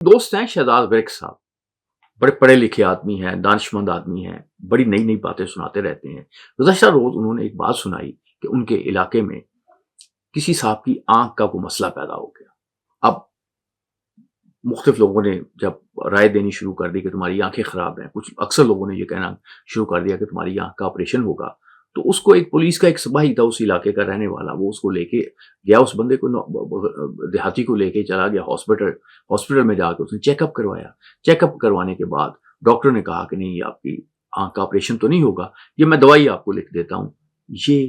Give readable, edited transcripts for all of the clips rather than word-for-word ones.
دوست ہیں شہزاد ورک صاحب، بڑے پڑھے لکھے آدمی ہیں، دانشمند آدمی ہیں، بڑی نئی نئی باتیں سناتے رہتے ہیں۔ گزشتہ روز انہوں نے ایک بات سنائی کہ ان کے علاقے میں کسی صاحب کی آنکھ کا کوئی مسئلہ پیدا ہو گیا۔ اب مختلف لوگوں نے جب رائے دینی شروع کر دی کہ تمہاری آنکھیں خراب ہیں، کچھ اکثر لوگوں نے یہ کہنا شروع کر دیا کہ تمہاری آنکھ کا آپریشن ہوگا، تو اس کو ایک پولیس کا ایک سپاہی تھا اس علاقے کا رہنے والا، وہ اس کو لے کے گیا، اس بندے کو دیہاتی کو لے کے چلا گیا ہاسپٹل میں جا کے اس نے چیک اپ کروایا۔ چیک اپ کروانے کے بعد ڈاکٹر نے کہا کہ نہیں، یہ آپ کی آنکھ کا آپریشن تو نہیں ہوگا، یہ میں دوائی آپ کو لکھ دیتا ہوں، یہ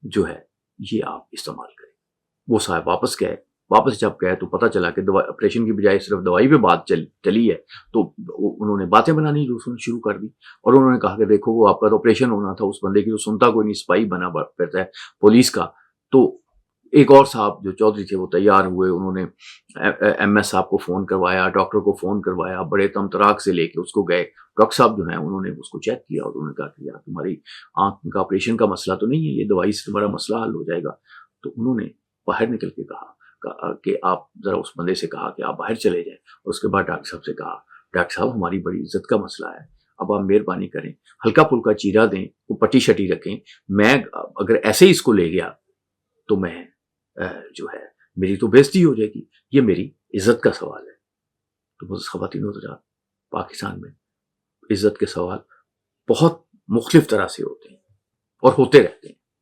جو ہے یہ آپ استعمال کریں۔ وہ صاحب واپس جب گئے تو پتہ چلا کہ آپریشن کی بجائے صرف دوائی پہ بات چلی ہے، تو انہوں نے باتیں بنانی شروع کر دی، اور انہوں نے کہا کہ دیکھو وہ آپ کا تو آپریشن ہونا تھا، اس بندے کی تو سنتا کوئی نہیں، سپاہی بنا پھرتا ہے پولیس کا۔ تو ایک اور صاحب جو چودھری تھے وہ تیار ہوئے، انہوں نے ایم ایس صاحب کو فون کروایا، ڈاکٹر کو فون کروایا، بڑے تمطراق سے لے کے اس کو گئے۔ ڈاکٹر صاحب جو ہیں انہوں نے اس کو چیک کیا اور انہوں نے کہا کہ یار تمہاری آنکھ کا آپریشن کا مسئلہ تو نہیں ہے، یہ دوائی سے تمہارا مسئلہ حل ہو جائے گا۔ تو انہوں نے باہر نکل کے کہا کہ آپ ذرا اس بندے سے کہا کہ آپ باہر چلے جائیں، اور اس کے بعد ڈاکٹر صاحب سے کہا ڈاکٹر صاحب ہماری بڑی عزت کا مسئلہ ہے، اب آپ مہربانی کریں، ہلکا پھلکا چیرا دیں، وہ پٹی شٹی رکھیں، میں اگر ایسے ہی اس کو لے گیا تو میں جو ہے میری تو بےزتی ہو جائے گی، یہ میری عزت کا سوال ہے۔ تو بس خواتین و حضرات، پاکستان میں عزت کے سوال بہت مختلف طرح سے ہوتے ہیں اور ہوتے رہتے ہیں۔